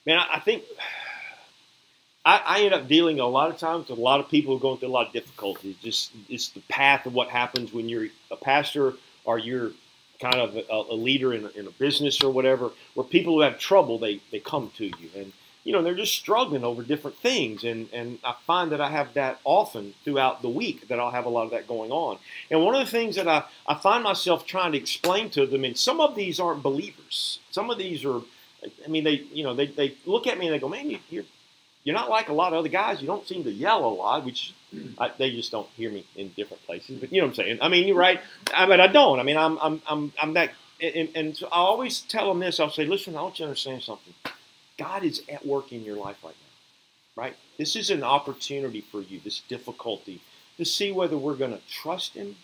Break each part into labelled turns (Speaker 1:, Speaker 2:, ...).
Speaker 1: Man, I think I end up dealing a lot of times with a lot of people who are going through a lot of difficulties. Just it's the path of what happens when you're a pastor or you're kind of a leader in a business or whatever, where people who have trouble, they come to you. And, they're just struggling over different things. And I find that I have that often throughout the week, that I'll have a lot of that going on. And one of the things that I find myself trying to explain to them, and some of these aren't believers. Some of these are, they look at me and they go, man, you're not like a lot of other guys. You don't seem to yell a lot, which they just don't hear me in different places. But you know what I'm saying? I mean, you're right. But I don't. I mean, I'm that. And so I always tell them this. I'll say, listen, I want you to understand something. God is at work in your life right now, right? This is an opportunity for you, this difficulty, to see whether we're going to trust Him,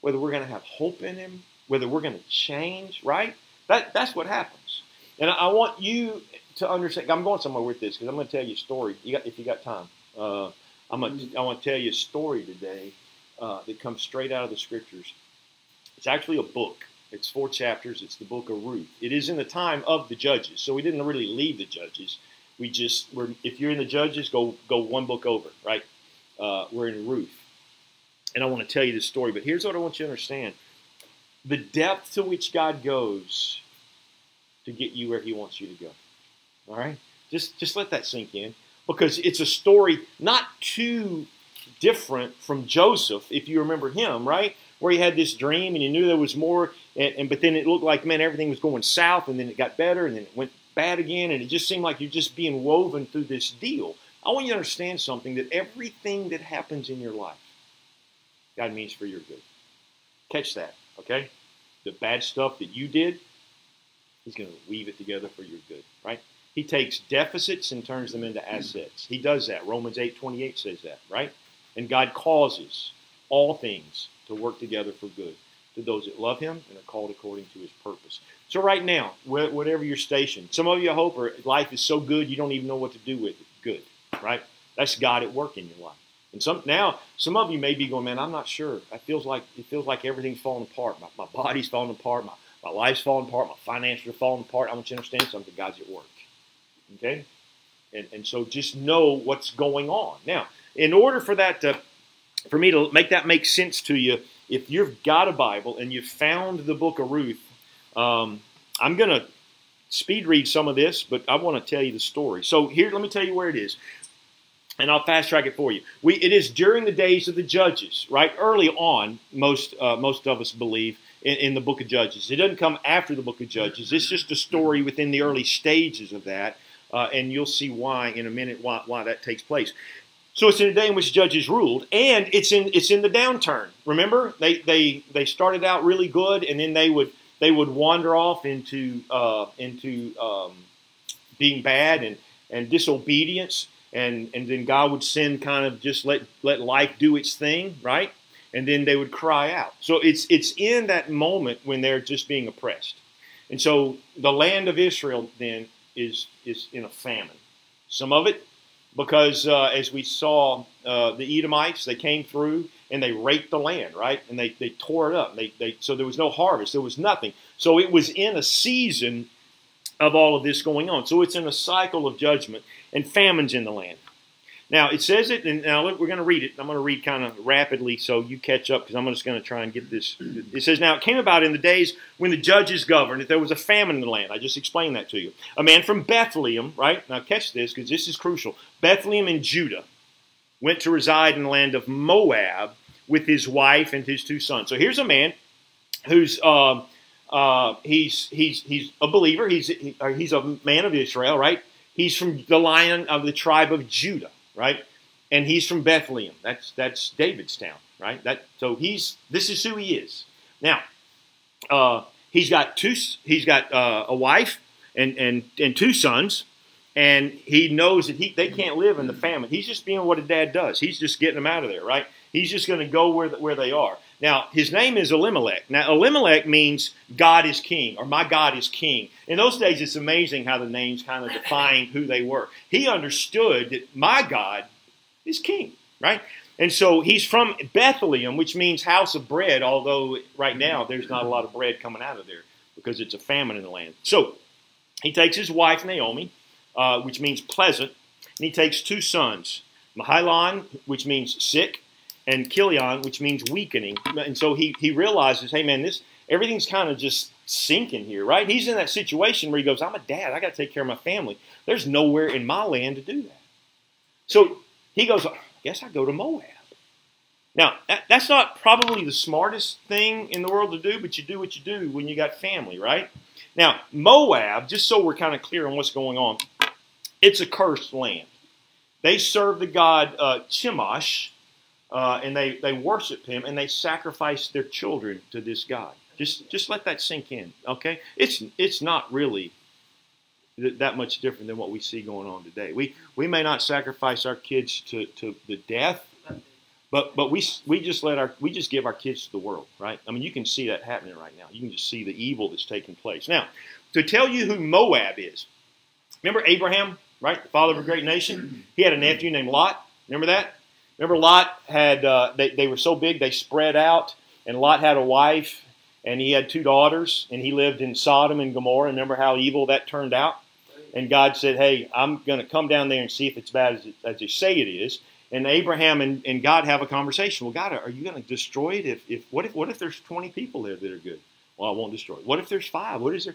Speaker 1: whether we're going to have hope in Him, whether we're going to change, right? That's what happens. And I want you to understand. I'm going somewhere with this because I'm going to tell you a story. If you got time, I want to tell you a story today that comes straight out of the Scriptures. It's actually a book. It's 4 chapters. It's the book of Ruth. It is in the time of the Judges, so we didn't really leave the Judges. If you're in the Judges, go one book over, right? We're in Ruth, and I want to tell you this story. But here's what I want you to understand: the depth to which God goes to get you where He wants you to go. All right, just let that sink in, because it's a story not too different from Joseph, if you remember him, right? Where he had this dream and he knew there was more, but then it looked like, man, everything was going south, and then it got better, and then it went bad again, and it just seemed like you're just being woven through this deal. I want you to understand something, that everything that happens in your life, God means for your good. Catch that, okay? The bad stuff that you did, He's going to weave it together for your good, right? He takes deficits and turns them into assets. He does that. Romans 8:28 says that, right? And God causes all things to work together for good to those that love Him and are called according to His purpose. So right now, whatever your station, some of you, I hope, life is so good you don't even know what to do with it. Good, right? That's God at work in your life. And some of you may be going, man, I'm not sure. It feels like everything's falling apart. My body's falling apart. My life's falling apart. My finances are falling apart. I want you to understand something. God's at work. Okay? And so just know what's going on. Now, in order for me to make that make sense to you, if you've got a Bible and you've found the book of Ruth, I'm going to speed read some of this, but I want to tell you the story. So here, let me tell you where it is, and I'll fast track it for you. It is during the days of the Judges, right? Early on, most of us believe, in the book of Judges. It doesn't come after the book of Judges. It's just a story within the early stages of that, and you'll see why in a minute why that takes place. So it's in a day in which judges ruled, and it's in the downturn. Remember, they started out really good, and then they would wander off into being bad and disobedience, and then God would send kind of just let life do its thing, right? And then they would cry out. So it's in that moment when they're just being oppressed, and so the land of Israel then is in a famine. Some of it, because as we saw, the Edomites, they came through and they raped the land, right? And they tore it up. So there was no harvest. There was nothing. So it was in a season of all of this going on. So it's in a cycle of judgment, and famines in the land. Now, it says it, and now we're going to read it. I'm going to read kind of rapidly so you catch up, because I'm just going to try and get this. It says, now it came about in the days when the judges governed that there was a famine in the land. I just explained that to you. A man from Bethlehem, right? Now catch this, because this is crucial. Bethlehem in Judah went to reside in the land of Moab with his wife and his 2 sons. So here's a man who's he's a believer. He's a man of Israel, right? He's from the line of the tribe of Judah, right? And he's from Bethlehem. That's David's town, right? So this is who he is. Now, he's got a wife and 2 sons, and he knows that they can't live in the famine. He's just being what a dad does. He's just getting them out of there, right? He's just going to go where they are. Now, his name is Elimelech. Now, Elimelech means God is king, or my God is king. In those days, it's amazing how the names kind of defined who they were. He understood that my God is king, right? And so he's from Bethlehem, which means house of bread, although right now there's not a lot of bread coming out of there because it's a famine in the land. So he takes his wife, Naomi, which means pleasant, and he takes 2 sons, Mahlon, which means sick, and Chilion, which means weakening. And so he realizes, hey man, everything's kind of just sinking here, right? He's in that situation where he goes, I'm a dad, I got to take care of my family. There's nowhere in my land to do that. So he goes, I guess I go to Moab. Now, that's not probably the smartest thing in the world to do, but you do what you do when you got family, right? Now, Moab, just so we're kind of clear on what's going on, it's a cursed land. They serve the god Chemosh, and they worship him, and they sacrifice their children to this god. Just let that sink in, okay? It's not really that much different than what we see going on today. We may not sacrifice our kids to the death, but we just give our kids to the world, right? I mean, you can see that happening right now. You can just see the evil that's taking place. Now, to tell you who Moab is, remember Abraham, right? The father of a great nation. He had a nephew named Lot. Remember that? Remember Lot had they were so big they spread out, and Lot had a wife, and he had 2 daughters, and he lived in Sodom and Gomorrah. Remember how evil that turned out? And God said, hey, I'm going to come down there and see if it's bad as they say it is. And Abraham and God have a conversation. Well, God, are you going to destroy it? What if there's 20 people there that are good? Well, I won't destroy it. What if there's 5? What is there?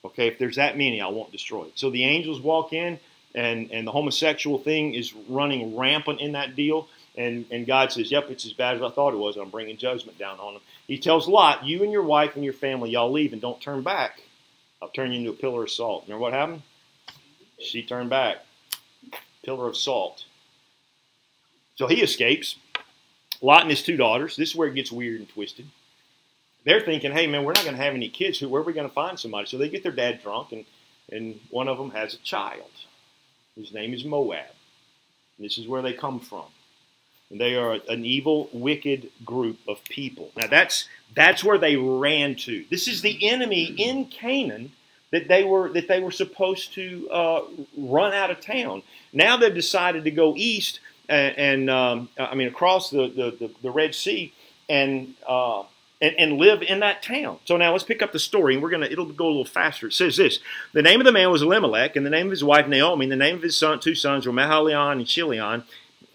Speaker 1: Okay, if there's that many, I won't destroy it. So the angels walk in, and the homosexual thing is running rampant in that deal. And God says, yep, it's as bad as I thought it was. I'm bringing judgment down on them. He tells Lot, you and your wife and your family, y'all leave and don't turn back. I'll turn you into a pillar of salt. Remember what happened? She turned back. Pillar of salt. So he escapes. Lot and his 2 daughters. This is where it gets weird and twisted. They're thinking, hey, man, we're not going to have any kids. Where are we going to find somebody? So they get their dad drunk, and one of them has a child. His name is Moab. And this is where they come from. And they are an evil, wicked group of people. Now, that's where they ran to. This is the enemy in Canaan that they were supposed to run out of town. Now they've decided to go east and across the Red Sea and live in that town. So now let's pick up the story, and it'll go a little faster. It says this: the name of the man was Elimelech, and the name of his wife Naomi, and the name of his 2 sons were Mahlon and Chilion,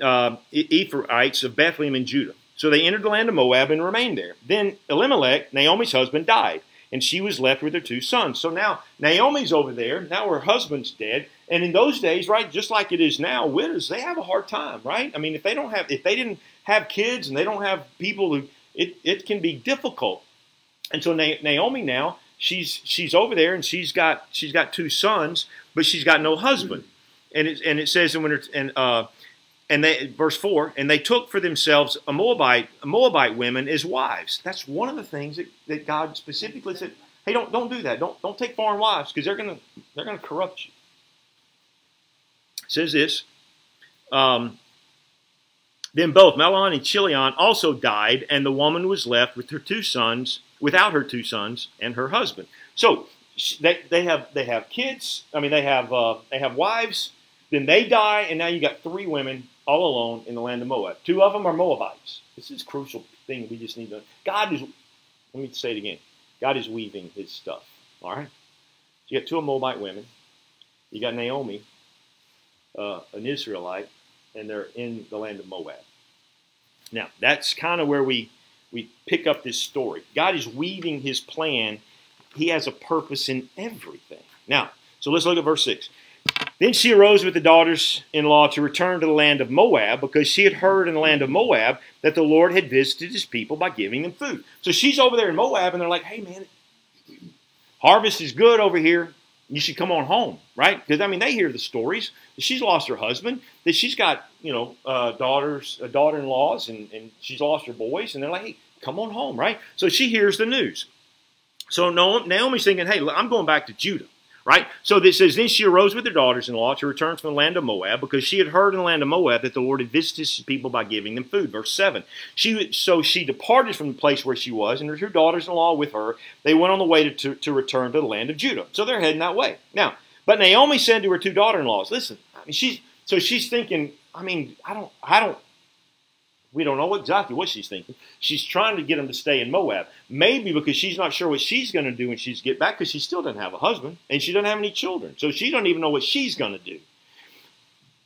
Speaker 1: Ephrathites of Bethlehem and Judah. So they entered the land of Moab and remained there. Then Elimelech, Naomi's husband, died, and she was left with her 2 sons. So now Naomi's over there. Now her husband's dead. And in those days, right, just like it is now, widows, they have a hard time, right? I mean, if they didn't have kids and they don't have people who, it can be difficult. And so Naomi now, she's over there, and she's got 2 sons, but she's got no husband. And it says verse 4, and they took for themselves Moabite women as wives. That's one of the things that God specifically said, hey, don't do that. Don't take foreign wives, because they're gonna corrupt you. It says this. Then both Mahlon and Chilion also died, and the woman was left with her 2 sons, without her 2 sons and her husband. So they have kids. I mean, they have wives. Then they die, and now you got 3 women all alone in the land of Moab. 2 of them are Moabites. This is a crucial thing we just need to. Let me say it again. God is weaving His stuff. All right. So you got 2 Moabite women. You got Naomi, an Israelite, and they're in the land of Moab. Now, that's kind of where we pick up this story. God is weaving His plan. He has a purpose in everything. Now, so let's look at verse 6. Then she arose with the daughters-in-law to return to the land of Moab, because she had heard in the land of Moab that the Lord had visited His people by giving them food. So she's over there in Moab, and they're like, hey, man, harvest is good over here. You should come on home, right? Because, I mean, they hear the stories. She's lost her husband, that she's got, daughter-in-laws, and she's lost her boys, and they're like, hey, come on home, right? So she hears the news. So Naomi's thinking, hey, I'm going back to Judah, right? So this says, then she arose with her daughters-in-law to return from the land of Moab, because she had heard in the land of Moab that the Lord had visited His people by giving them food. Verse 7. So she departed from the place where she was, and her 2 daughters-in-law with her. They went on the way to return to the land of Judah. So they're heading that way. Now, but Naomi said to her 2 daughter-in-laws, listen, I mean, she's thinking, I mean, I don't, We don't know exactly what she's thinking. She's trying to get him to stay in Moab. Maybe because she's not sure what she's going to do when she's get back, because she still doesn't have a husband and she doesn't have any children. So she doesn't even know what she's going to do.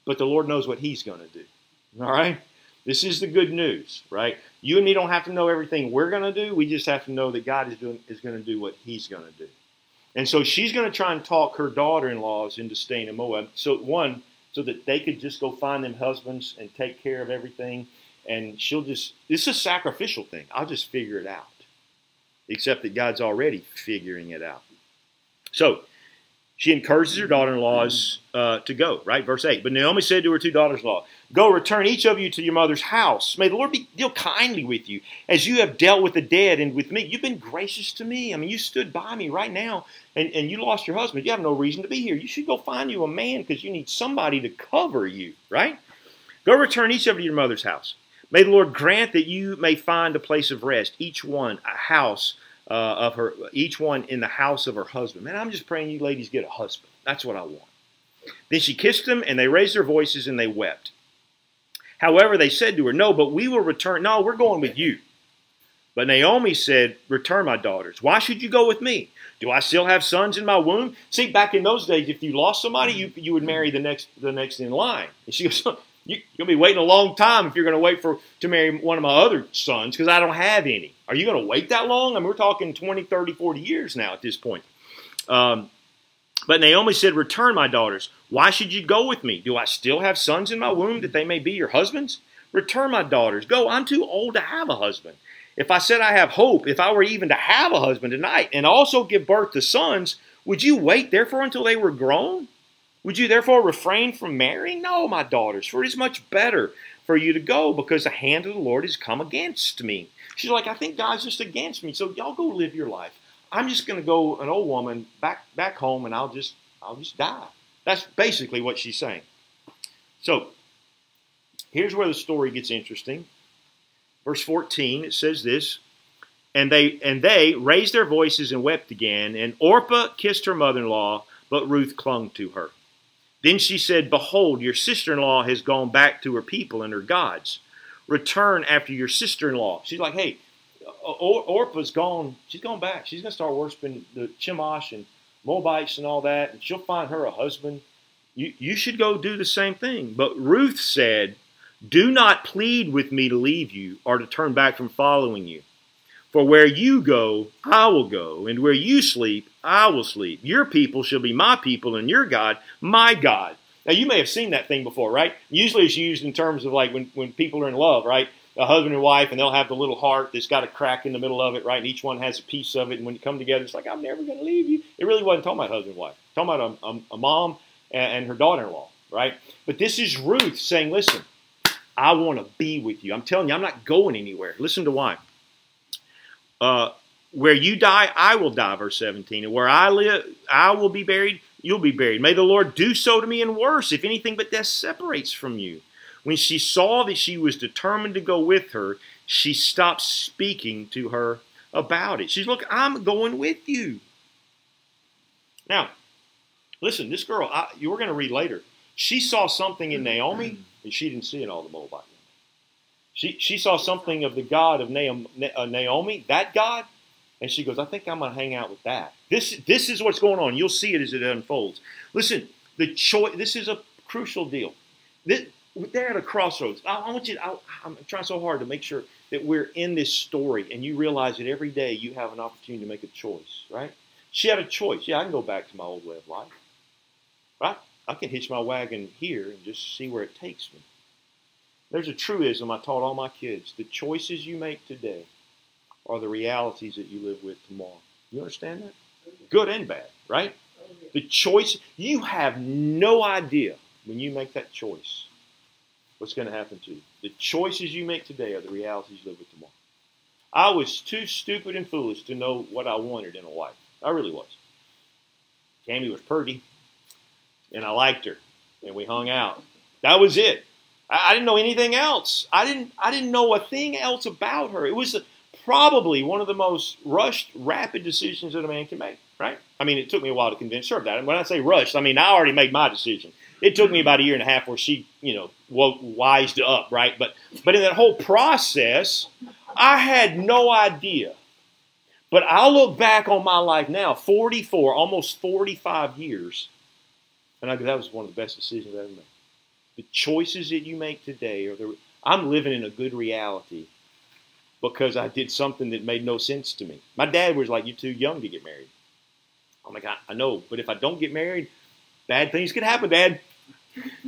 Speaker 1: But the Lord knows what he's going to do. All right? This is the good news, right? You and me don't have to know everything we're going to do. We just have to know that God is going to do what he's going to do. And so she's going to try and talk her daughter-in-laws into staying in Moab. So that they could just go find them husbands and take care of everything. And this is a sacrificial thing. I'll just figure it out. Except that God's already figuring it out. So she encourages her daughter-in-laws to go, right? Verse 8. But Naomi said to her two daughters-in-law, go, return each of you to your mother's house. May the Lord deal kindly with you, as you have dealt with the dead and with me. You've been gracious to me. I mean, you stood by me right now, and you lost your husband. You have no reason to be here. You should go find you a man, because you need somebody to cover you, right? Go, return each of you to your mother's house. May the Lord grant that you may find a place of rest, each one a house each one in the house of her husband. Man, I'm just praying you ladies get a husband. That's what I want. Then she kissed them, and they raised their voices, and they wept. However, they said to her, no, but we will return. No, we're going with you. But Naomi said, return, my daughters. Why should you go with me? Do I still have sons in my womb? See, back in those days, if you lost somebody, you would marry the next in line. And she goes, you'll be waiting a long time if you're going to wait to marry one of my other sons, because I don't have any. Are you going to wait that long? I mean, we're talking 20, 30, 40 years now at this point. But Naomi said, return, my daughters. Why should you go with me? Do I still have sons in my womb that they may be your husbands? Return, my daughters. Go, I'm too old to have a husband. If I said I have hope, if I were even to have a husband tonight and also give birth to sons, would you wait therefore until they were grown? Would you therefore refrain from marrying? No, my daughters, for it is much better for you to go, because the hand of the Lord has come against me. She's like, I think God's just against me, so y'all go live your life. I'm just going to go an old woman back home, and I'll just die. That's basically what she's saying. So here's where the story gets interesting. Verse 14, it says this, and they raised their voices and wept again, and Orpah kissed her mother-in-law, but Ruth clung to her. Then she said, behold, your sister-in-law has gone back to her people and her gods. Return after your sister-in-law. She's like, hey, Orpah's gone. She's gone back. She's going to start worshiping the Chemosh and Moabites and all that, and she'll find her a husband. You should go do the same thing. But Ruth said, do not plead with me to leave you or to turn back from following you. For where you go, I will go, and where you sleep, I will sleep. Your people shall be my people, and your God, my God. Now, you may have seen that thing before, right? Usually it's used in terms of like when people are in love, right? A husband and wife, and they'll have the little heart that's got a crack in the middle of it, right? And each one has a piece of it, and when you come together, it's like, I'm never going to leave you. It really wasn't talking about husband and wife. It's talking about a mom and her daughter-in-law, right? But this is Ruth saying, listen, I want to be with you. I'm telling you, I'm not going anywhere. Listen to why. Where you die, I will die, verse 17. And where I live, I will be buried, you'll be buried. May the Lord do so to me and worse, if anything but death separates from you. When she saw that she was determined to go with her, she stopped speaking to her about it. She's, look, I'm going with you. Now, listen, this girl, you were going to read later, she saw something in Naomi that she didn't see in all the Moabite women. She saw something of the God of Naomi, that God, and she goes, I think I'm going to hang out with that. This is what's going on. You'll see it as it unfolds. Listen, this is a crucial deal. They're at a crossroads. I'm trying so hard to make sure that we're in this story, and you realize that every day you have an opportunity to make a choice, right? She had a choice. Yeah, I can go back to my old way of life, right? I can hitch my wagon here and just see where it takes me. There's a truism I taught all my kids. The choices you make today are the realities that you live with tomorrow. You understand that? Good and bad, right? The choice, you have no idea when you make that choice what's going to happen to you. The choices you make today are the realities you live with tomorrow. I was too stupid and foolish to know what I wanted in a wife. I really was. Tammy was pretty, and I liked her, and we hung out. That was it. I didn't know anything else. I didn't know a thing else about her. It was probably one of the most rushed, rapid decisions that a man can make. right? I mean, it took me a while to convince her of that. And when I say rushed, I mean, I already made my decision. It took me about a year and a half where she, wised up, right? But in that whole process, I had no idea. But I look back on my life now, 44, almost 45 years, and that was one of the best decisions I ever made. The choices that you make today I'm living in a good reality because I did something that made no sense to me. My dad was like, "You're too young to get married." I'm like, I know, but if I don't get married, bad things could happen, Dad.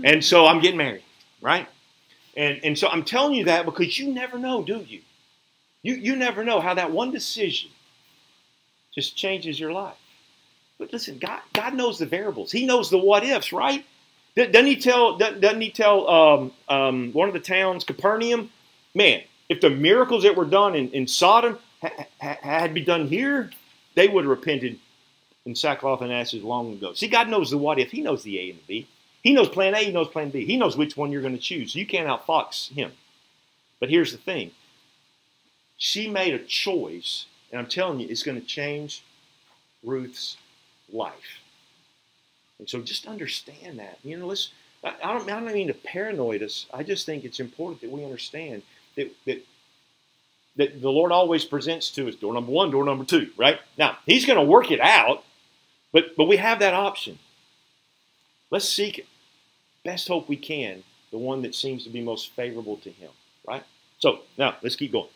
Speaker 1: And so I'm getting married, right? And so I'm telling you that because you never know, do you? You never know how that one decision just changes your life. But listen, God knows the variables. He knows the what ifs, right? Doesn't he tell one of the towns, Capernaum, man, if the miracles that were done in Sodom had been done here, they would have repented in sackcloth and ashes long ago. See, God knows the what if. He knows the A and the B. He knows plan A, he knows plan B. He knows which one you're going to choose. You can't outfox him. But here's the thing. She made a choice, and I'm telling you, it's going to change Ruth's life. And so just understand that. I don't mean to paranoid us. I just think it's important that we understand that the Lord always presents to us door number one, door number two, right? Now, he's going to work it out, but we have that option. Let's seek it. Best hope we can, the one that seems to be most favorable to him, right? So, now, let's keep going.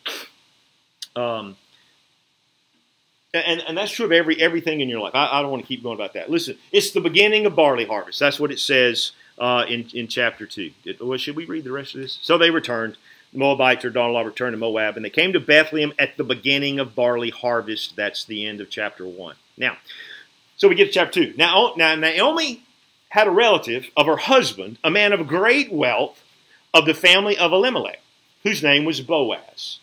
Speaker 1: And that's true of everything in your life. I don't want to keep going about that. Listen, it's the beginning of barley harvest. That's what it says in chapter 2. Should we read the rest of this? So they returned. The Moabites, their daughter-in-law, returned to Moab, and they came to Bethlehem at the beginning of barley harvest. That's the end of chapter 1. Now, so we get to chapter 2. Now Naomi had a relative of her husband, a man of great wealth, of the family of Elimelech, whose name was Boaz.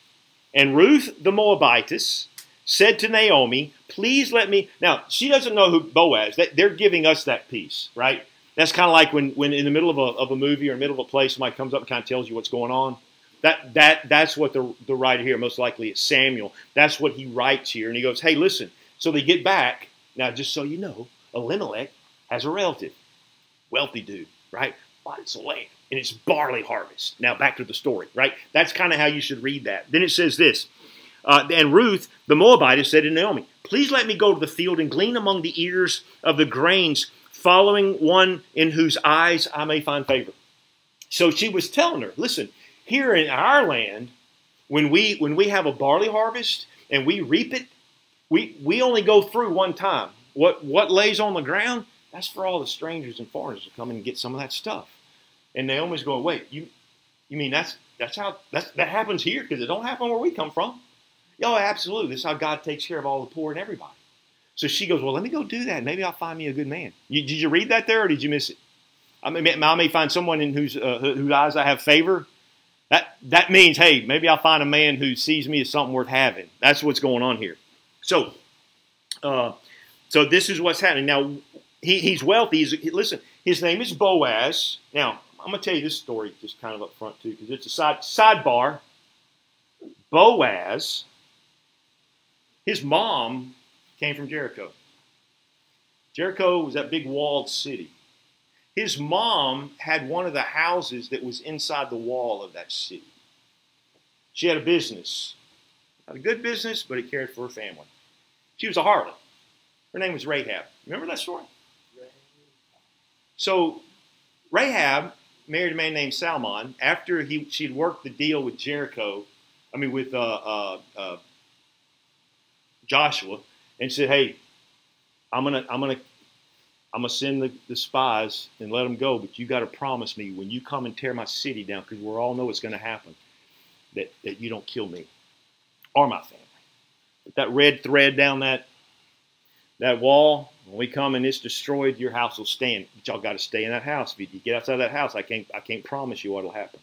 Speaker 1: And Ruth the Moabitess said to Naomi, "Please let me..." Now, she doesn't know who Boaz. They're giving us that piece, right? That's kind of like when in the middle of a movie or in the middle of a play, somebody comes up and kind of tells you what's going on. That's what the writer here, most likely it's Samuel. That's what he writes here. And he goes, hey, listen. So they get back. Now, just so you know, Elimelech has a relative. Wealthy dude, right? Lots of land. And it's barley harvest. Now, back to the story, right? That's kind of how you should read that. Then it says this. And Ruth, the Moabitess, said to Naomi, "Please let me go to the field and glean among the ears of the grains, following one in whose eyes I may find favor." So she was telling her, listen, here in our land, when we have a barley harvest and we reap it, we only go through one time. What lays on the ground, that's for all the strangers and foreigners to come and get some of that stuff. And Naomi's going, wait, you mean that happens here? Because it don't happen where we come from. Oh, absolutely. This is how God takes care of all the poor and everybody. So she goes, well, let me go do that. Maybe I'll find me a good man. Did you read that there, or did you miss it? I may find someone in whose eyes I have favor. That means, hey, maybe I'll find a man who sees me as something worth having. That's what's going on here. So this is what's happening. Now, he's wealthy. Listen, his name is Boaz. Now, I'm going to tell you this story just kind of up front, too, because it's a sidebar. Boaz, his mom came from Jericho. Jericho was that big walled city. His mom had one of the houses that was inside the wall of that city. She had a business. Not a good business, but it cared for her family. She was a harlot. Her name was Rahab. Remember that story? So Rahab married a man named Salmon after she'd worked the deal with with Joshua, and said, hey, I'm gonna send the spies and let them go, but you got to promise me when you come and tear my city down, because we all know what's going to happen, that you don't kill me or my family. But that red thread down that wall, when we come and it's destroyed, your house will stand. But y'all got to stay in that house. If you get outside that house, I can't promise you what will happen.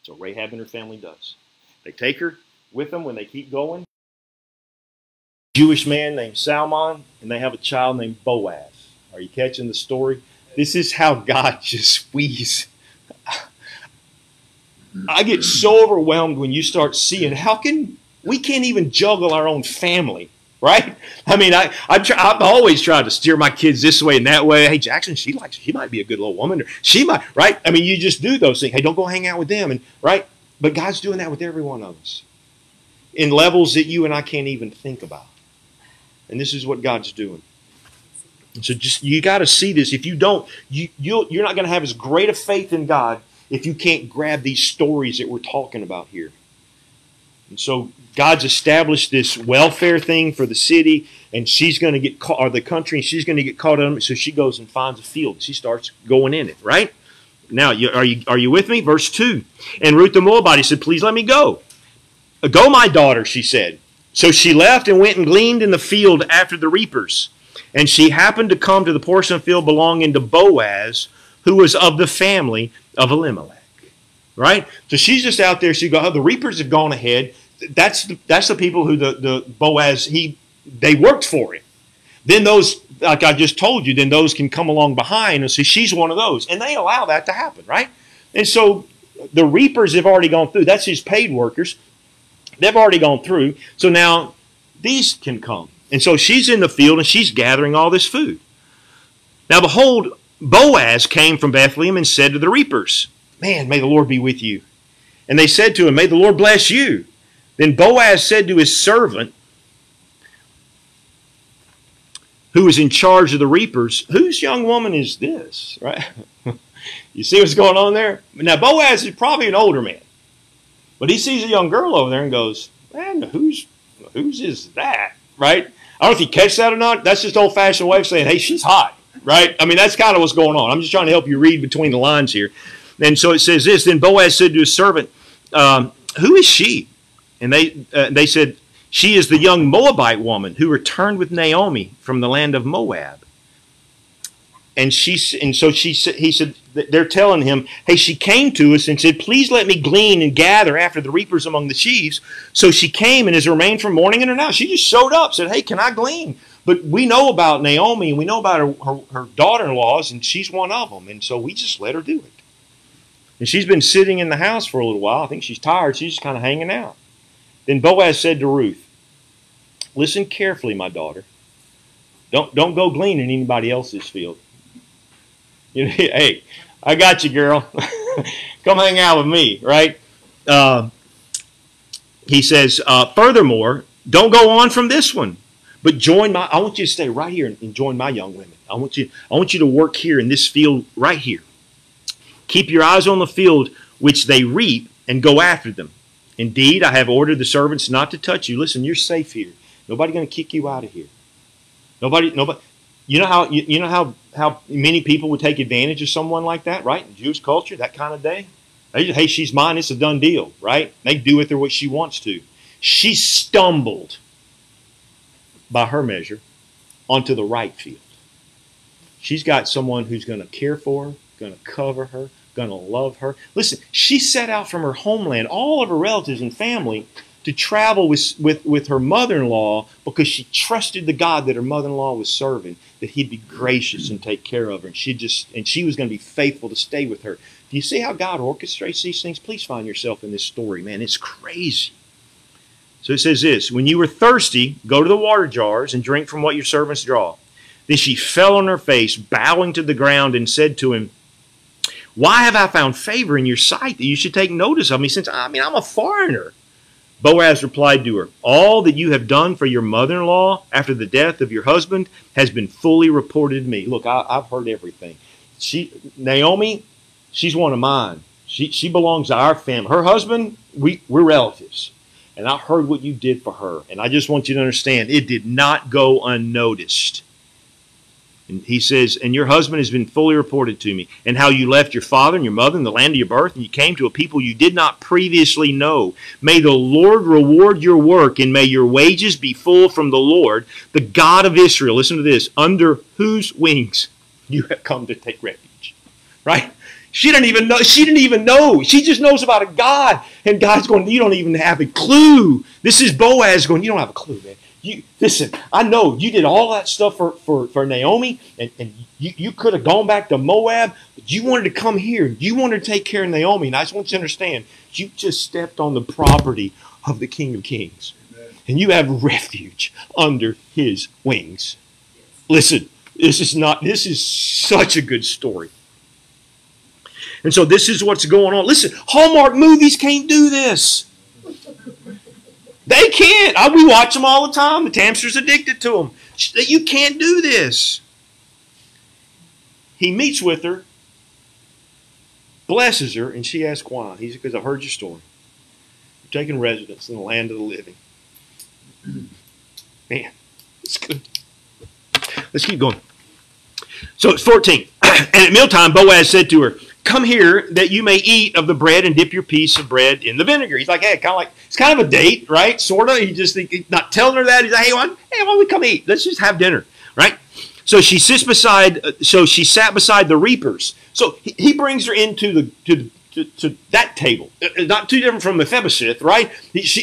Speaker 1: So Rahab and her family does. They take her with them when they keep going. Jewish man named Salmon, and they have a child named Boaz. Are you catching the story? This is how God just squeezes. I get so overwhelmed when you start seeing we can't even juggle our own family. right? I mean, I've always tried to steer my kids this way and that way. Hey, Jackson, she might be a good little woman. Or she might, right? I mean, you just do those things. Hey, don't go hang out with them, and right? But God's doing that with every one of us in levels that you and I can't even think about. And this is what God's doing. So just you got to see this. If you don't, you're not going to have as great a faith in God if you can't grab these stories that we're talking about here. And so God's established this welfare thing for the city, and she's going to get caught, or the country, and she's going to get caught on it. So she goes and finds a field. She starts going in it, right? Now, are you with me? Verse 2. And Ruth the Moabite said, please let me go. Go, my daughter, she said. So she left and went and gleaned in the field after the reapers. And she happened to come to the portion of field belonging to Boaz, who was of the family of Elimelech. Right? So she's just out there. She goes, oh, the reapers have gone ahead. That's the people who the Boaz, they worked for him. Then those, like I just told you, then those can come along behind. And so she's one of those. And they allow that to happen, right? And so the reapers have already gone through. That's his paid workers. They've already gone through. So now these can come. And so she's in the field and she's gathering all this food. Now behold, Boaz came from Bethlehem and said to the reapers, man, may the Lord be with you. And they said to him, may the Lord bless you. Then Boaz said to his servant, who was in charge of the reapers, whose young woman is this? Right? You see what's going on there? Now Boaz is probably an older man. But he sees a young girl over there and goes, man, whose is that? Right? I don't know if you catch that or not. That's just old-fashioned way of saying, hey, she's hot. Right? I mean, that's kind of what's going on. I'm just trying to help you read between the lines here. And so it says this, then Boaz said to his servant, who is she? And they said, she is the young Moabite woman who returned with Naomi from the land of Moab. And he said, they're telling him, hey, she came to us and said, please let me glean and gather after the reapers among the sheaves. So she came and has remained from morning until now. She just showed up, said, hey, can I glean? But we know about Naomi and we know about her daughter-in-laws, and she's one of them. And so we just let her do it. And she's been sitting in the house for a little while. I think she's tired. She's just kind of hanging out. Then Boaz said to Ruth, listen carefully, my daughter. Don't go gleaning in anybody else's field. You know, hey, I got you, girl. Come hang out with me, right? He says, furthermore, don't go on from this one, but I want you to stay right here and join my young women. I want you to work here in this field right here. Keep your eyes on the field which they reap and go after them. Indeed, I have ordered the servants not to touch you. Listen, you're safe here. Nobody's going to kick you out of here. Nobody. You know how many people would take advantage of someone like that, right? In Jewish culture, that kind of day. Hey, she's mine. It's a done deal, right? They do with her what she wants to. She stumbled, by her measure, onto the right field. She's got someone who's going to care for her, going to cover her, going to love her. Listen, she set out from her homeland, all of her relatives and family, to travel with her mother-in-law because she trusted the God that her mother-in-law was serving, that he'd be gracious and take care of her. And she was going to be faithful to stay with her. Do you see how God orchestrates these things? Please find yourself in this story, man. It's crazy. So it says this, when you were thirsty, go to the water jars and drink from what your servants draw. Then she fell on her face, bowing to the ground, and said to him, why have I found favor in your sight that you should take notice of me, since I'm a foreigner? Boaz replied to her, all that you have done for your mother-in-law after the death of your husband has been fully reported to me. Look, I've heard everything. Naomi, she's one of mine. She belongs to our family. Her husband, we're relatives. And I heard what you did for her. And I just want you to understand, it did not go unnoticed. And he says, and your husband has been fully reported to me, and how you left your father and your mother in the land of your birth, and you came to a people you did not previously know. May the Lord reward your work, and may your wages be full from the Lord, the God of Israel. Listen to this, under whose wings you have come to take refuge. Right? She didn't even know. She didn't even know. She just knows about a God. And God's going, you don't even have a clue. This is Boaz going, you don't have a clue, man. Listen, I know you did all that stuff for Naomi, and you could have gone back to Moab, but you wanted to come here. You wanted to take care of Naomi. And I just want you to understand, you just stepped on the property of the King of Kings. Amen. and you have refuge under his wings. Listen, this is such a good story. And so this is what's going on. Listen, Hallmark movies can't do this. They can't. We watch them all the time. The Tamster's addicted to them. You can't do this. He meets with her, blesses her, and she asks why. He said, because I've heard your story. You're taking residence in the land of the living. Man, it's good. Let's keep going. So it's 14. And at mealtime, Boaz said to her, come here that you may eat of the bread and dip your piece of bread in the vinegar. He's like, hey, it's kind of a date, right? Sort of. He's just not telling her that. He's like, hey, why don't we come eat? Let's just have dinner, right? So she sat beside the reapers. So he brings her into to that table. Not too different from Mephibosheth, right?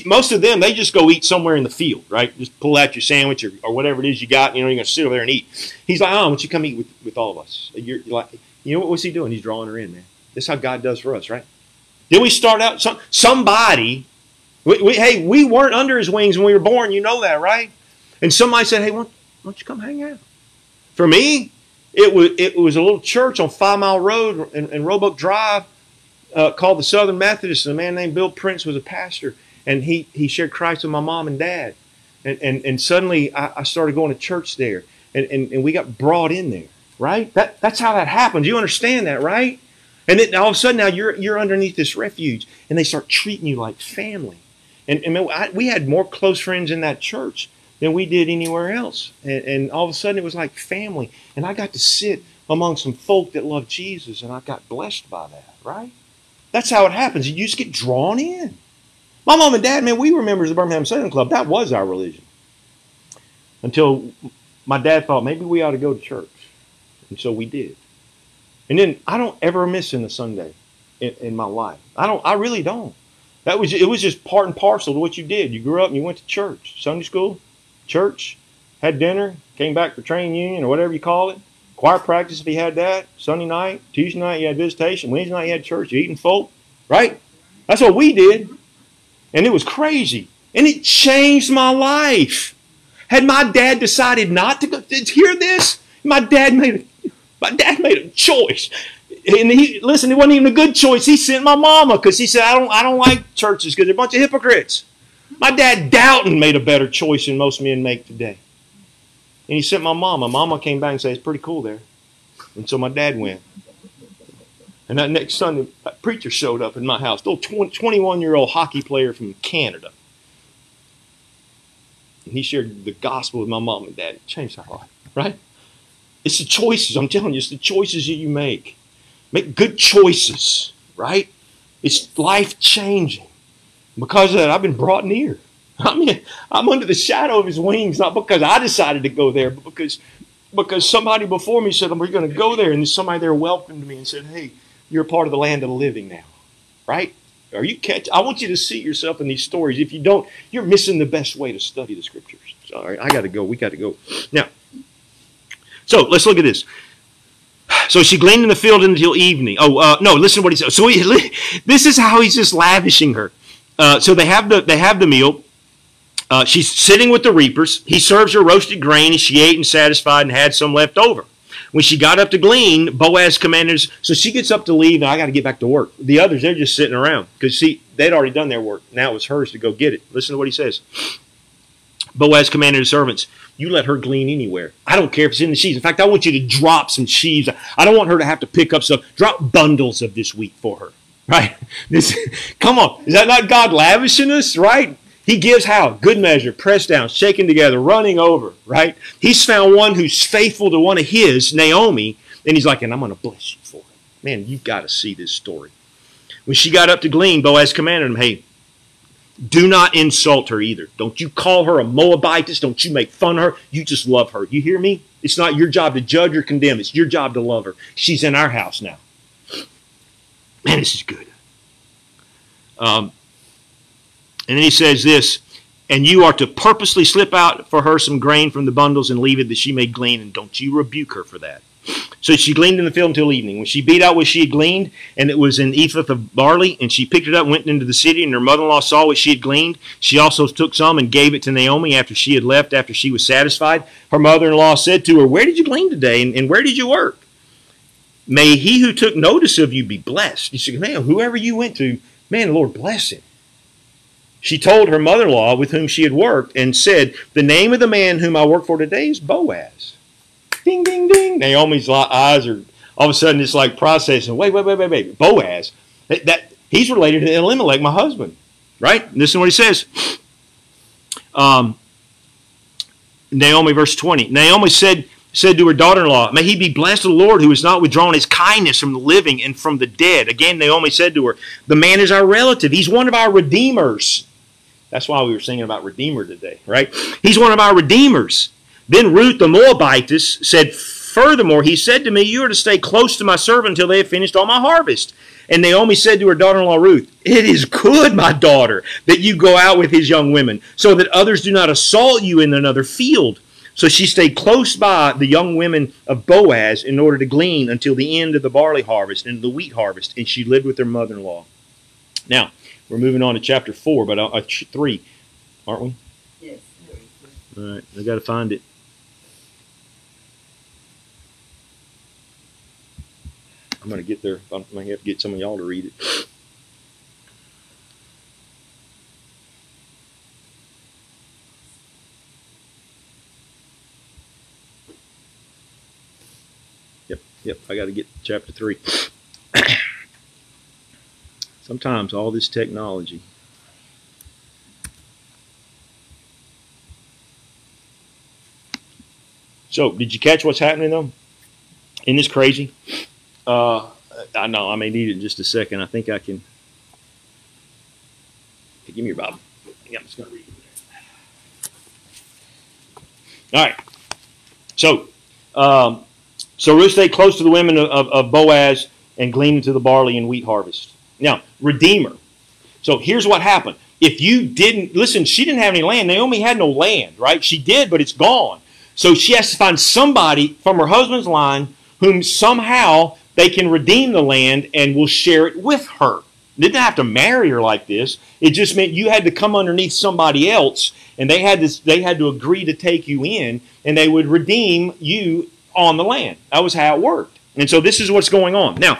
Speaker 1: Most of them, they just go eat somewhere in the field, right? Just pull out your sandwich or whatever it is you got. You're going to sit over there and eat. He's like, oh, why don't you come eat with all of us? You're like, you know what was he doing? He's drawing her in, man. That's how God does for us, right? Then we start out, somebody, we weren't under his wings when we were born. You know that, right? And somebody said, hey, why don't you come hang out? For me, it was a little church on 5 Mile Road in Roebuck Drive called the Southern Methodist. And a man named Bill Prince was a pastor. And he shared Christ with my mom and dad. And suddenly I started going to church there. And we got brought in there. Right? That's how that happens. You understand that, right? And then all of a sudden now you're underneath this refuge, and they start treating you like family. And we had more close friends in that church than we did anywhere else. And all of a sudden it was like family. And I got to sit among some folk that love Jesus, and I got blessed by that, right? That's how it happens. You just get drawn in. My mom and dad, man, we were members of the Birmingham Southern Club. That was our religion. Until my dad thought maybe we ought to go to church. And so we did. And then I don't ever miss a Sunday in my life. I really don't. It was just part and parcel to what you did. You grew up and you went to church, Sunday school, church, had dinner, came back for training union or whatever you call it, choir practice if you had that, Sunday night, Tuesday night you had visitation, Wednesday night you had church, you eating folk, right? That's what we did. And it was crazy. And it changed my life. Had my dad decided not to go, hear this? My dad made a choice. And it wasn't even a good choice. He sent my mama because he said, I don't like churches because they're a bunch of hypocrites. My dad Doughton made a better choice than most men make today. And he sent my mama. Mama came back and said, it's pretty cool there. And so my dad went. And that next Sunday, a preacher showed up in my house, a little 21-year-old hockey player from Canada. And he shared the gospel with my mom and dad. It changed our life, right? It's the choices. I'm telling you, it's the choices that you make. Make good choices, right? It's life-changing. Because of that, I've been brought near. I mean, I'm under the shadow of his wings, not because I decided to go there, but because somebody before me said, we're going to go there. And somebody there welcomed me and said, hey, you're a part of the land of the living now, right? I want you to see yourself in these stories. If you don't, you're missing the best way to study the scriptures. Sorry, I got to go. We got to go. Now, so let's look at this. So she gleaned in the field until evening. No, listen to what he said. So this is how he's just lavishing her. So they have the meal. She's sitting with the reapers. He serves her roasted grain, and she ate and satisfied and had some left over. When she got up to glean, Boaz commanded her. So she gets up to leave, and I got to get back to work. The others, they're just sitting around because they'd already done their work. Now it was hers to go get it. Listen to what he says. Boaz commanded his servants, you let her glean anywhere. I don't care if it's in the sheaves. In fact, I want you to drop some sheaves. I don't want her to have to pick up some. Drop bundles of this wheat for her. Right? Come on. Is that not God lavishing us? Right? He gives how? Good measure, pressed down, shaken together, running over. Right? He's found one who's faithful to one of his, Naomi, and he's like, and I'm going to bless you for it. Man, you've got to see this story. When she got up to glean, Boaz commanded him, hey, do not insult her either. Don't you call her a Moabitess. Don't you make fun of her. You just love her. You hear me? It's not your job to judge or condemn. It's your job to love her. She's in our house now. Man, this is good. And then he says this, and you are to purposely slip out for her some grain from the bundles and leave it that she may glean, and don't you rebuke her for that. So she gleaned in the field until evening. When she beat out what she had gleaned, and it was an ephah of barley, and she picked it up and went into the city, and her mother-in-law saw what she had gleaned. She also took some and gave it to Naomi after she had left, after she was satisfied. Her mother-in-law said to her, "Where did you glean today, and where did you work? May he who took notice of you be blessed." She said, "Man, whoever you went to, man, the Lord bless him." She told her mother-in-law with whom she had worked and said, "The name of the man whom I work for today is Boaz." Ding, ding, ding. Naomi's eyes are all of a sudden it's like processing. Wait. Boaz. He's related to Elimelech, my husband. Right? Listen to what he says. Naomi, verse 20. Naomi said to her daughter-in-law, "May he be blessed of the Lord, who has not withdrawn his kindness from the living and from the dead." Again, Naomi said to her, "The man is our relative. He's one of our redeemers." That's why we were singing about Redeemer today, right? He's one of our redeemers. Then Ruth the Moabitess said, "Furthermore, he said to me, you are to stay close to my servant until they have finished all my harvest." And Naomi said to her daughter-in-law Ruth, "It is good, my daughter, that you go out with his young women, so that others do not assault you in another field." So she stayed close by the young women of Boaz in order to glean until the end of the barley harvest and the wheat harvest, and she lived with her mother-in-law. Now, we're moving on to chapter 4, but 3, aren't we?
Speaker 2: Yes.
Speaker 1: All right, I got to find it. I'm going to get there. I might have to get some of y'all to read it. Yep, I got to get chapter 3. Sometimes all this technology. So, did you catch what's happening though? Isn't this crazy? I know I may need it in just a second. I think I can. Hey, give me your Bible. Yeah, I'm just going to read it. All right. So Ruth stayed close to the women of Boaz and gleaned into the barley and wheat harvest. Now, Redeemer. So here's what happened. If you didn't, listen, she didn't have any land. Naomi had no land, right? She did, but it's gone. So she has to find somebody from her husband's line whom somehow they can redeem the land and will share it with her. They didn't have to marry her like this. It just meant you had to come underneath somebody else, and they had to agree to take you in, and they would redeem you on the land. That was how it worked. And so this is what's going on. Now,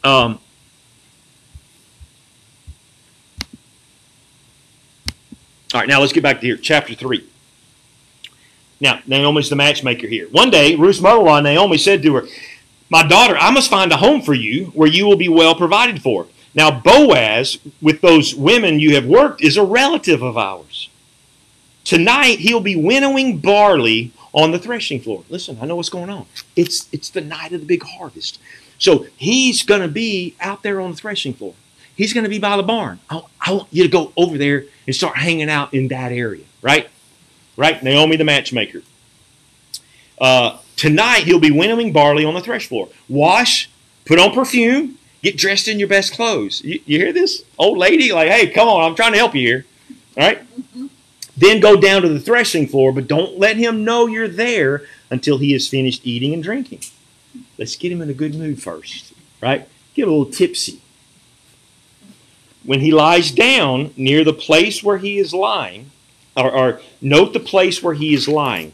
Speaker 1: all right, now let's get back to here. Chapter 3. Now, Naomi's the matchmaker here. One day, Ruth's mother-in-law, Naomi, said to her, "My daughter, I must find a home for you where you will be well provided for." Now, Boaz, with those women you have worked, is a relative of ours. Tonight, he'll be winnowing barley on the threshing floor. Listen, I know what's going on. It's the night of the big harvest. So he's going to be out there on the threshing floor. He's going to be by the barn. I want you to go over there and start hanging out in that area, right? Right? Naomi the matchmaker. Tonight, he'll be winnowing barley on the thresh floor. Wash, put on perfume, get dressed in your best clothes. You hear this? Old lady, like, hey, come on, I'm trying to help you here. All right? Then go down to the threshing floor, but don't let him know you're there until he has finished eating and drinking. Let's get him in a good mood first, right? Get a little tipsy. When he lies down near the place where he is lying, or note the place where he is lying,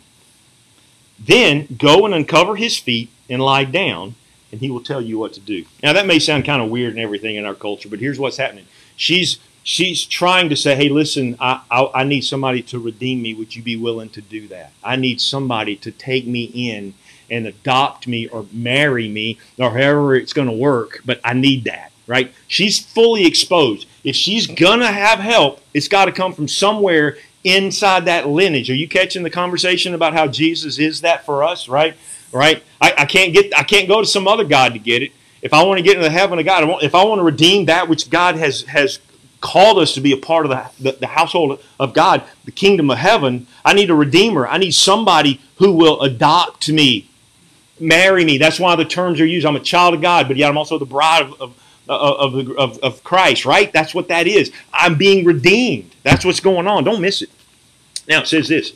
Speaker 1: then go and uncover his feet and lie down, and he will tell you what to do. Now, that may sound kind of weird and everything in our culture, but here's what's happening. She's trying to say, hey, listen, I need somebody to redeem me. Would you be willing to do that? I need somebody to take me in and adopt me or marry me or however it's going to work, but I need that, right? She's fully exposed. If she's going to have help, it's got to come from somewhere inside that lineage. Are you catching the conversation about how Jesus is that for us, right? Right? I can't go to some other God to get it. If I want to get into the heaven of God, if I want to redeem that which God has called us to be a part of the household of God, the kingdom of heaven, I need a redeemer. I need somebody who will adopt me, marry me. That's why the terms are used. I'm a child of God, but yet I'm also the bride of Christ, right? That's what that is. I'm being redeemed. That's what's going on. Don't miss it. Now, it says this.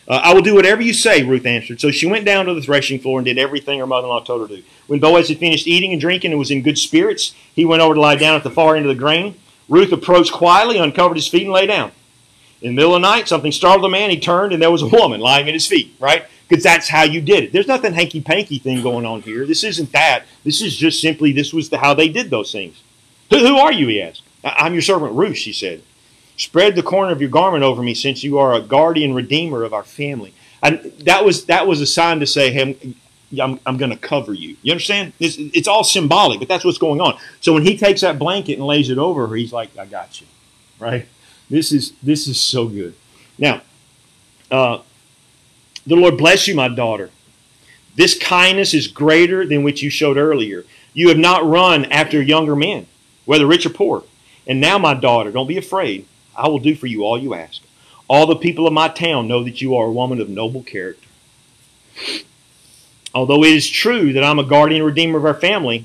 Speaker 1: I will do whatever you say, Ruth answered. So she went down to the threshing floor and did everything her mother-in-law told her to do. When Boaz had finished eating and drinking and was in good spirits, he went over to lie down at the far end of the grain. Ruth approached quietly, uncovered his feet, and lay down. In the middle of the night, something startled the man. He turned, and there was a woman lying at his feet, right? Because that's how you did it. There's nothing hanky-panky thing going on here. This isn't that. This is just simply, this was how they did those things. Who are you, he asked. I'm your servant Ruth, she said. Spread the corner of your garment over me, since you are a guardian redeemer of our family. And that was a sign to say, hey, I'm going to cover you. You understand? It's all symbolic, but that's what's going on. So when he takes that blanket and lays it over her, he's like, I got you, right? This is so good. Now, the Lord bless you, my daughter. This kindness is greater than which you showed earlier. You have not run after younger men, whether rich or poor. And now, my daughter, don't be afraid. I will do for you all you ask. All the people of my town know that you are a woman of noble character. Although it is true that I'm a guardian redeemer of our family,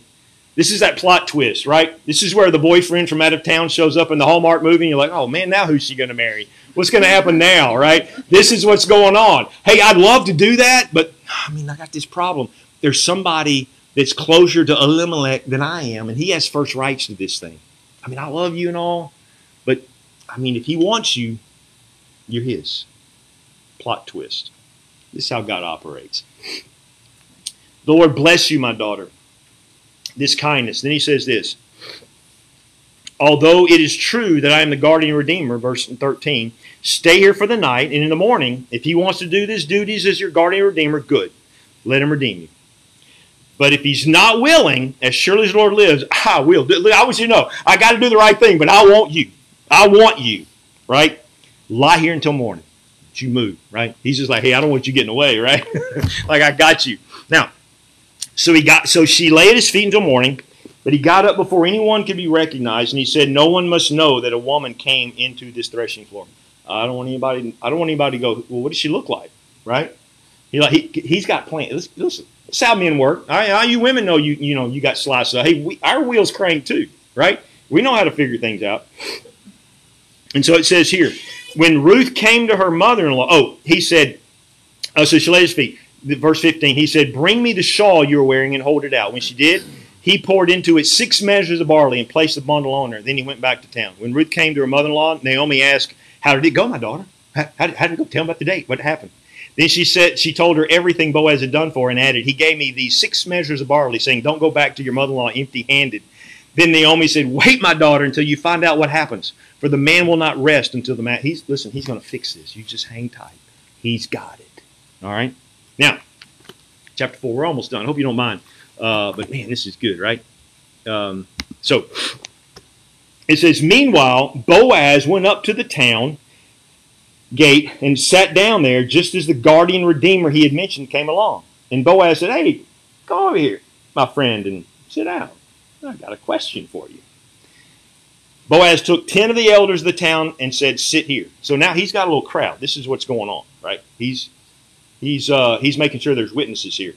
Speaker 1: this is that plot twist, right? This is where the boyfriend from out of town shows up in the Hallmark movie, and you're like, oh man, now who's she going to marry? What's going to happen now, right? This is what's going on. Hey, I'd love to do that, but I got this problem. There's somebody that's closer to Elimelech than I am, and he has first rights to this thing. I love you and all, but if he wants you, you're his. Plot twist. This is how God operates. The Lord bless you, my daughter. This kindness. Then he says this. Although it is true that I am the guardian redeemer, verse 13, stay here for the night, and in the morning, if he wants to do his duties as your guardian redeemer, good. Let him redeem you. But if he's not willing, as surely as the Lord lives, I will. I want you to know, I got to do the right thing, but I want you. I want you, right? Lie here until morning. But you move, right? He's just like, hey, I don't want you getting away, right? Like, I got you. Now, so she lay at his feet until morning, but he got up before anyone could be recognized, and he said, no one must know that a woman came into this threshing floor. I don't want anybody to go, well, what does she look like, right? He's got plans. Listen, that's how men work. All you women know you got sliced up. Hey, our wheels crank too, right? We know how to figure things out. And so it says here, when Ruth came to her mother-in-law, he said, so she lay at his feet. Verse 15, he said, bring me the shawl you are wearing and hold it out. When she did, he poured into it 6 measures of barley and placed the bundle on her. Then he went back to town. When Ruth came to her mother-in-law, Naomi asked, how did it go, my daughter? How did it go? Tell me about the date. What happened? Then she told her everything Boaz had done for her and added, he gave me these 6 measures of barley, saying, don't go back to your mother-in-law empty-handed. Then Naomi said, wait, my daughter, until you find out what happens. For the man will not rest until the man... He's going to fix this. You just hang tight. He's got it. All right? Now, chapter 4, we're almost done. I hope you don't mind. But, man, this is good, right? So, it says, meanwhile, Boaz went up to the town gate and sat down there just as the guardian redeemer he had mentioned came along. And Boaz said, hey, come over here, my friend, and sit down. I got a question for you. Boaz took 10 of the elders of the town and said, sit here. So now he's got a little crowd. This is what's going on, right? He's making sure there's witnesses here.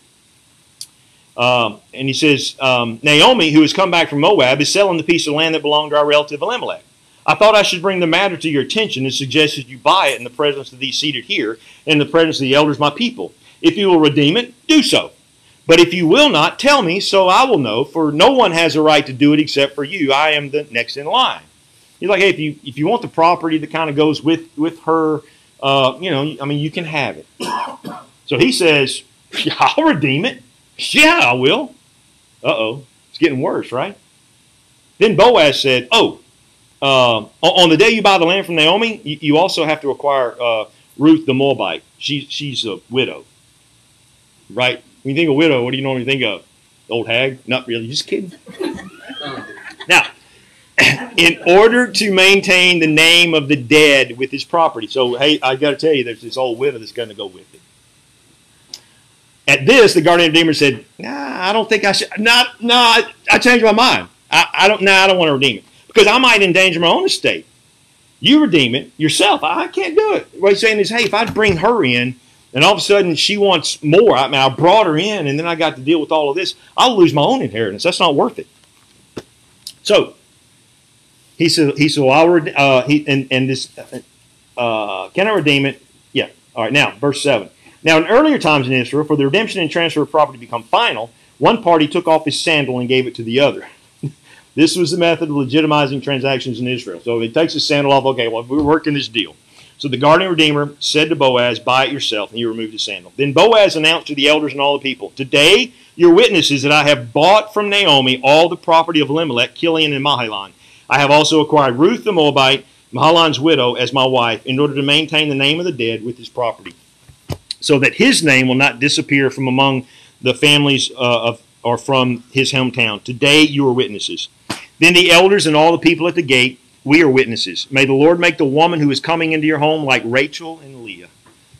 Speaker 1: And he says, Naomi, who has come back from Moab, is selling the piece of land that belonged to our relative Elimelech. I thought I should bring the matter to your attention and suggest that you buy it in the presence of these seated here, and in the presence of the elders, my people. If you will redeem it, do so. But if you will not, tell me, so I will know, for no one has a right to do it except for you. I am the next in line. He's like, hey, if you want the property that kind of goes with her, you can have it. So he says, yeah, I'll redeem it. Yeah, I will. Uh-oh. It's getting worse, right? Then Boaz said, on the day you buy the land from Naomi, you also have to acquire Ruth the Moabite. She's a widow, right? When you think of widow, what do you normally think of? The old hag? Not really, just kidding. Now, in order to maintain the name of the dead with his property. So, hey, I got to tell you, there's this old widow that's going to go with it. At this, the guardian redeemer said, I don't think I should. I changed my mind. I don't want to redeem it. Because I might endanger my own estate. You redeem it yourself. I can't do it. What he's saying is, hey, if I bring her in, and all of a sudden she wants more, I brought her in, and then I got to deal with all of this, I'll lose my own inheritance. That's not worth it. So, can I redeem it? Yeah. All right, now, verse 7. Now, in earlier times in Israel, for the redemption and transfer of property to become final, one party took off his sandal and gave it to the other. This was the method of legitimizing transactions in Israel. So if he takes his sandal off, okay, well, we're working this deal. So the guardian redeemer said to Boaz, buy it yourself, and he removed his sandal. Then Boaz announced to the elders and all the people, today you're witnesses that I have bought from Naomi all the property of Elimelech, Chilion, and Mahlon. I have also acquired Ruth the Moabite, Mahlon's widow, as my wife, in order to maintain the name of the dead with his property, so that his name will not disappear from among the families or from his hometown. Today you are witnesses. Then the elders and all the people at the gate, we are witnesses. May the Lord make the woman who is coming into your home like Rachel and Leah.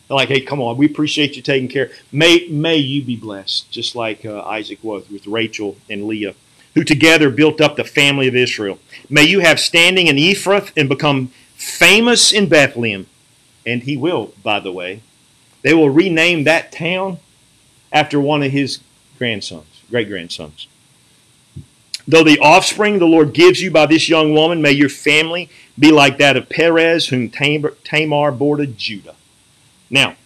Speaker 1: They're like, hey, come on, we appreciate you taking care. May you be blessed, just like Isaac was with Rachel and Leah, who together built up the family of Israel. May you have standing in Ephrath and become famous in Bethlehem. And he will, by the way. They will rename that town after one of his grandsons, great-grandsons. Though the offspring the Lord gives you by this young woman, may your family be like that of Perez, whom Tamar bore to Judah. Now,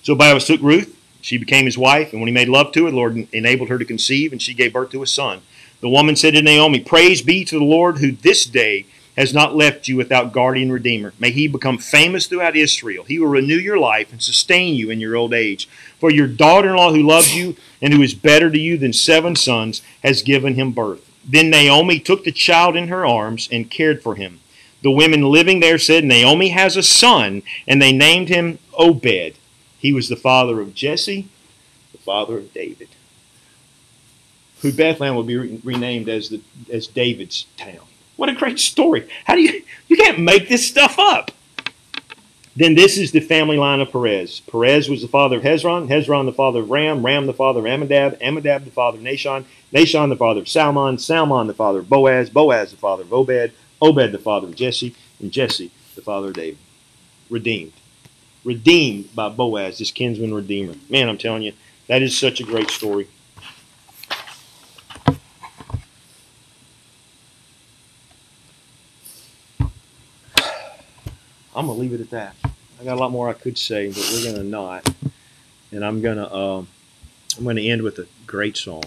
Speaker 1: so Boaz took Ruth. She became his wife, and when he made love to her, the Lord enabled her to conceive, and she gave birth to a son. The woman said to Naomi, praise be to the Lord, who this day has not left you without guardian redeemer. May he become famous throughout Israel. He will renew your life and sustain you in your old age. For your daughter-in-law who loves you and who is better to you than 7 sons has given him birth. Then Naomi took the child in her arms and cared for him. The women living there said, Naomi has a son, and they named him Obed. He was the father of Jesse, the father of David. Who Bethlehem will be renamed as David's town. What a great story. How do you can't make this stuff up. Then this is the family line of Perez. Perez was the father of Hezron, Hezron the father of Ram, Ram the father of Amminadab, Amminadab the father of Nahshon, Nahshon the father of Salmon, Salmon the father of Boaz, Boaz the father of Obed, Obed the father of Jesse, and Jesse the father of David. Redeemed. Redeemed by Boaz, this kinsman redeemer. Man, I'm telling you, that is such a great story. I'm going to leave it at that. I got a lot more I could say, but we're going to not. And I'm going to end with a great song.